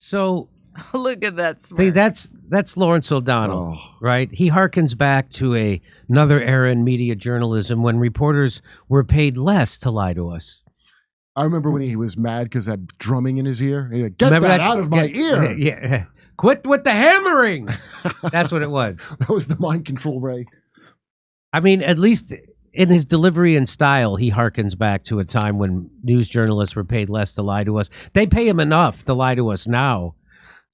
So look at that smirk. See, that's Lawrence O'Donnell, right? He harkens back to another era in media journalism when reporters were paid less to lie to us. I remember when he was mad because that drumming in his ear. He like, get that out of my ear. Yeah. Quit with the hammering. That's what it was. That was the mind control ray. I mean, at least in his delivery and style, he harkens back to a time when news journalists were paid less to lie to us. They pay him enough to lie to us now.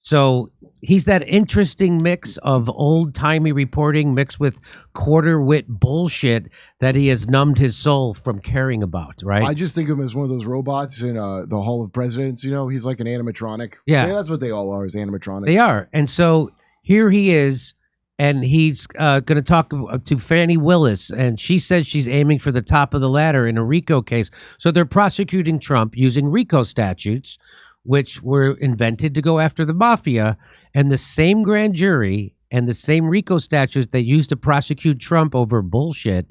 So he's that interesting mix of old-timey reporting mixed with quarter-wit bullshit that he has numbed his soul from caring about, right? I just think of him as one of those robots in the Hall of Presidents. You know, he's like an animatronic. Yeah. That's what they all are, is animatronics. They are. And so here he is, and he's going to talk to Fani Willis, and she says she's aiming for the top of the ladder in a RICO case. So they're prosecuting Trump using RICO statutes, which were invented to go after the mafia, and the same grand jury and the same RICO statutes they used to prosecute Trump over bullshit,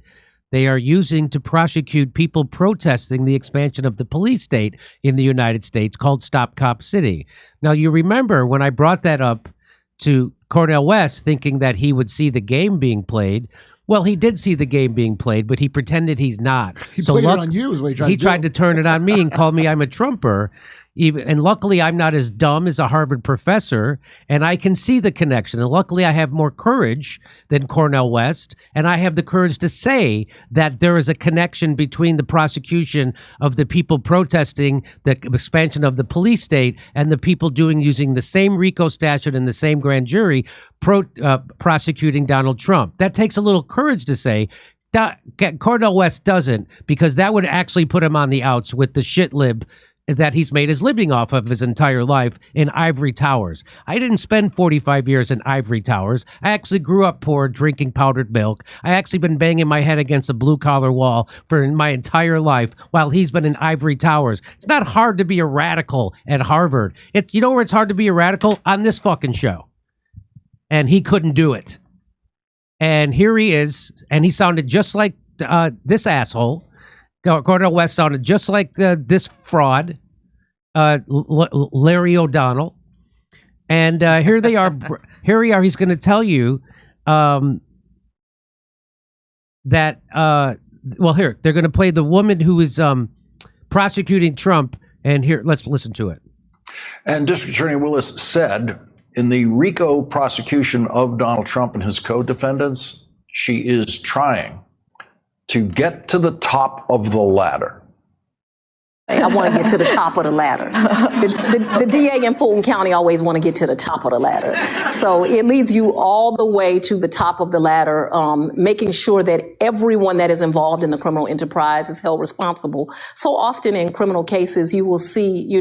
they are using to prosecute people protesting the expansion of the police state in the United States called Stop Cop City. Now, you remember when I brought that up to Cornel West thinking that he would see the game being played. Well, he did see the game being played, but he pretended he's not. He played it on you is what he tried to do. He tried to turn it on me and call me I'm a Trumper. And luckily, I'm not as dumb as a Harvard professor, and I can see the connection. And luckily, I have more courage than Cornel West, and I have the courage to say that there is a connection between the prosecution of the people protesting the expansion of the police state and the people using the same RICO statute and the same grand jury prosecuting Donald Trump. That takes a little courage to say. Cornel West doesn't, because that would actually put him on the outs with the shit lib that he's made his living off of his entire life in ivory towers. I didn't spend 45 years in ivory towers. I actually grew up poor, drinking powdered milk. I actually been banging my head against a blue-collar wall for my entire life while he's been in ivory towers. It's not hard to be a radical at Harvard. You know where it's hard to be a radical? On this fucking show. And he couldn't do it. And here he is, and he sounded just like this asshole. Cornel West sounded just like this fraud, Larry O'Donnell. And here they are. Here we are. He's going to tell you that, well, here, they're going to play the woman who is prosecuting Trump. And here, let's listen to it. And District Attorney Willis said in the RICO prosecution of Donald Trump and his co-defendants, she is trying to get to the top of the ladder. I want to get to the top of the ladder. The DA in Fulton County always want to get to the top of the ladder. So it leads you all the way to the top of the ladder, making sure that everyone that is involved in the criminal enterprise is held responsible. So often in criminal cases, you will see,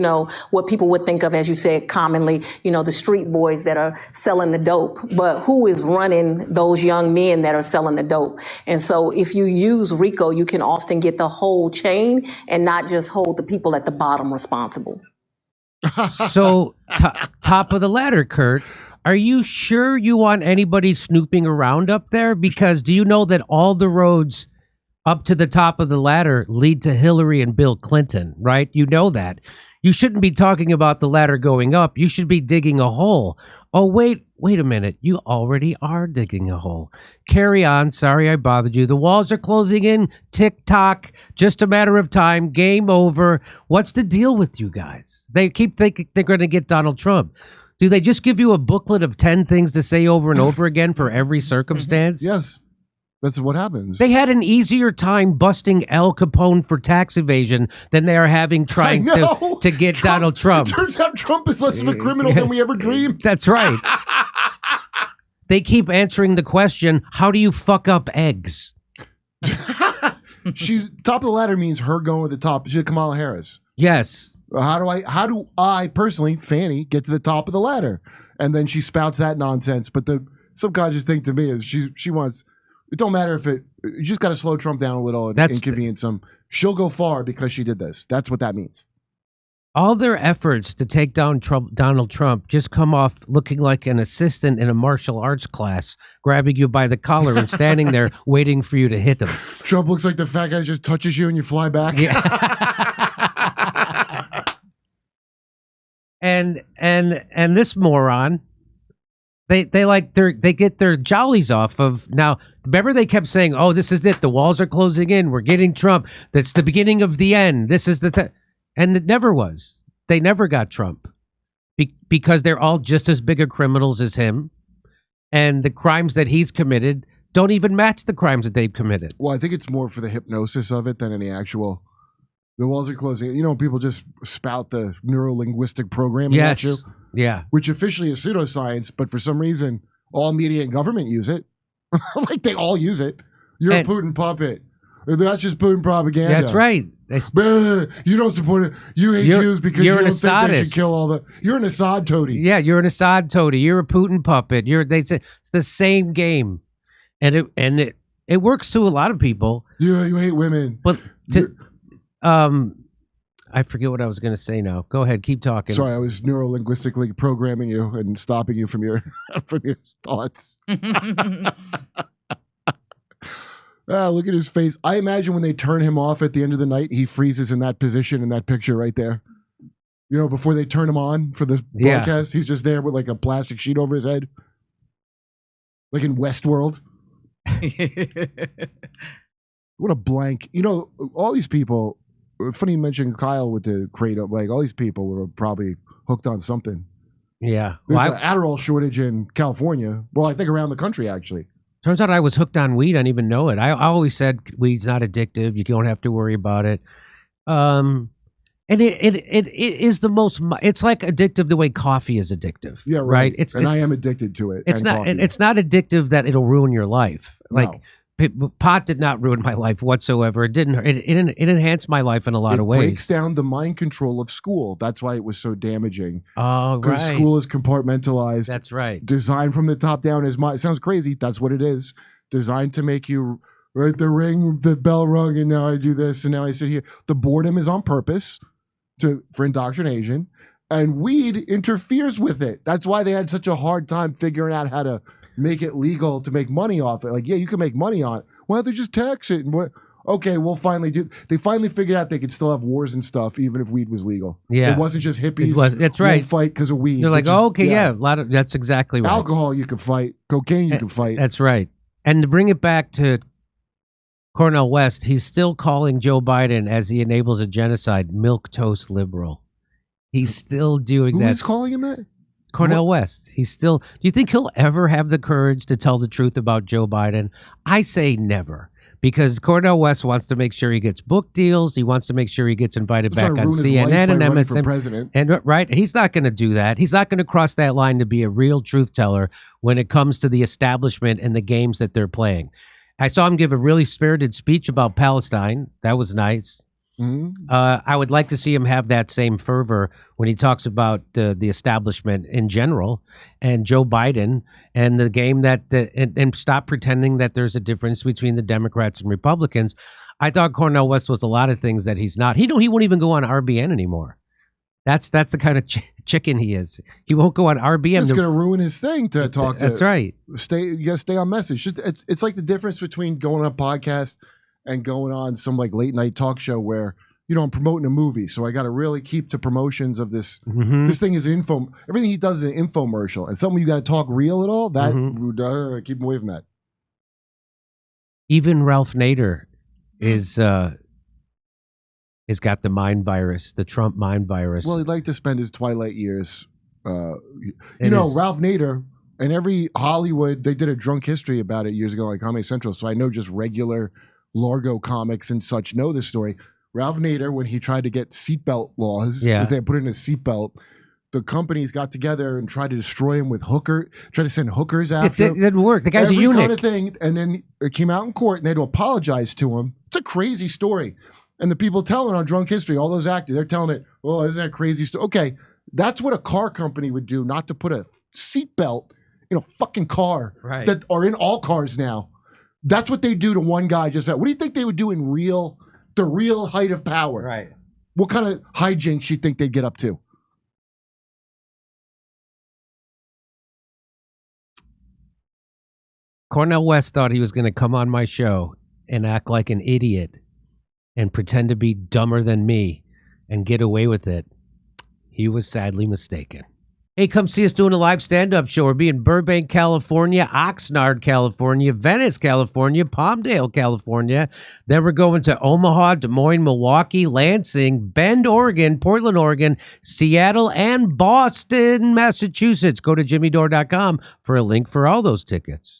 what people would think of, as you said, commonly, the street boys that are selling the dope. But who is running those young men that are selling the dope? And so if you use RICO, you can often get the whole chain and not just hold the people at the bottom responsible. So, top of the ladder, Kurt. Are you sure you want anybody snooping around up there? Because do you know that all the roads up to the top of the ladder lead to Hillary and Bill Clinton, right? You know that. You shouldn't be talking about the ladder going up. You should be digging a hole. Oh, wait a minute. You already are digging a hole. Carry on. Sorry I bothered you. The walls are closing in. Tick-tock. Just a matter of time. Game over. What's the deal with you guys? They keep thinking they're going to get Donald Trump. Do they just give you a booklet of 10 things to say over and over again for every circumstance? Yes. That's what happens. They had an easier time busting Al Capone for tax evasion than they are having trying to get Donald Trump. It turns out Trump is less of a criminal than we ever dreamed. That's right. They keep answering the question, how do you fuck up eggs? She's top of the ladder means her going to the top. She's Kamala Harris. Yes. How do I personally, Fani, get to the top of the ladder? And then she spouts that nonsense. But the subconscious thing to me is she wants. It don't matter if you just got to slow Trump down a little and inconvenience him. She'll go far because she did this. That's what that means. All their efforts to take down Donald Trump just come off looking like an assistant in a martial arts class, grabbing you by the collar and standing there waiting for you to hit him. Trump looks like the fat guy that just touches you and you fly back. Yeah. and this moron, they get their jollies off of now. Remember, they kept saying, "Oh, this is it. The walls are closing in. We're getting Trump. That's the beginning of the end. This is and it never was. They never got Trump because they're all just as big of criminals as him, and the crimes that he's committed don't even match the crimes that they've committed. Well, I think it's more for the hypnosis of it than any actual. The walls are closing. You know, people just spout the neuro-linguistic programming at you. Yeah. Which officially is pseudoscience, but for some reason, all media and government use it. Like, they all use it. You're a Putin puppet. That's just Putin propaganda. That's right. You don't support it. You hate Jews because you don't think they should kill all the... You're an Assad toady. Yeah, you're an Assad toady. You're a Putin puppet. They say it's the same game. And it works to a lot of people. Yeah, you hate women. But I forget what I was going to say now. Go ahead, keep talking. Sorry, I was neuro-linguistically programming you and stopping you from your thoughts. Look at his face. I imagine when they turn him off at the end of the night, he freezes in that position in that picture right there. You know, before they turn him on for the broadcast, he's just there with like a plastic sheet over his head. Like in Westworld. What a blank. You know, all these people, funny you mentioned Kyle with the Kratom, like all these people were probably hooked on something. Yeah. There's an Adderall shortage in California. Well, I think around the country, actually. Turns out I was hooked on weed. I didn't even know it. I always said weed's not addictive. You don't have to worry about it. And it is the most. It's like addictive the way coffee is addictive. Yeah, right. I am addicted to it. It's not. It's not addictive that it'll ruin your life. Like pot did not ruin my life whatsoever. It didn't. It enhanced my life in a lot of ways. It breaks down the mind control of school. That's why it was so damaging. Oh, right. Because school is compartmentalized. That's right. Designed from the top down is it sounds crazy. That's what it is. Designed to make you. Right, the bell rung, and now I do this, and now I sit here. The boredom is on purpose for indoctrination, and weed interferes with it. That's why they had such a hard time figuring out how to make it legal to make money off it. Like, yeah, you can make money on it. Why don't they just tax it? And okay, we'll finally do. They finally figured out they could still have wars and stuff, even if weed was legal. Yeah, it wasn't just hippies. That's right. Won't fight because of weed. They're like, a lot of. That's exactly right. Alcohol, you can fight. Cocaine, you can fight. That's right. And to bring it back to Cornel West, he's still calling Joe Biden, as he enables a genocide, milquetoast liberal. He's still doing that. Who's calling him that? Cornel West. He's still. Do you think he'll ever have the courage to tell the truth about Joe Biden? I say never, because Cornel West wants to make sure he gets book deals. He wants to make sure he gets invited back on CNN and MSNBC. And right, he's not going to do that. He's not going to cross that line to be a real truth teller when it comes to the establishment and the games that they're playing. I saw him give a really spirited speech about Palestine. That was nice. Mm-hmm. I would like to see him have that same fervor when he talks about the establishment in general and Joe Biden and the game and stop pretending that there's a difference between the Democrats and Republicans. I thought Cornel West was a lot of things that he's not. He won't even go on RBN anymore. That's the kind of chicken he is. He won't go on RBN. It's going to ruin his thing to talk. That's right. You got to stay on message. It's like the difference between going on a podcast and going on some like late night talk show where, you know, I'm promoting a movie. So I got to really keep to promotions of this. Mm-hmm. This thing is everything he does is an infomercial. And something you got to talk real at all, that keep him away from that. Even Ralph Nader is got the mind virus, the Trump mind virus. Well, he'd like to spend his twilight years. Ralph Nader and every Hollywood, they did a drunk history about it years ago, like Comedy Central. So I know just regular Largo comics and such know this story. Ralph Nader, when he tried to get seatbelt laws, they put in a seatbelt, the companies got together and tried to destroy him with try to send hookers after him. It didn't work. The guy's a eunuch. Kind of thing. And then it came out in court and they had to apologize to him. It's a crazy story. And the people telling on Drunk History, all those actors, they're telling it, oh, isn't that a crazy story? Okay, that's what a car company would do, not to put a seatbelt in a fucking car that are in all cars now. That's what they do to one guy just that. What do you think they would do in the real height of power? Right. What kind of hijinks you think they'd get up to? Cornel West thought he was going to come on my show and act like an idiot and pretend to be dumber than me and get away with it. he was sadly mistaken. Hey, come see us doing a live stand-up show. We'll be in Burbank, California, Oxnard, California, Venice, California, Palmdale, California. Then we're going to Omaha, Des Moines, Milwaukee, Lansing, Bend, Oregon, Portland, Oregon, Seattle, and Boston, Massachusetts. Go to jimmydore.com for a link for all those tickets.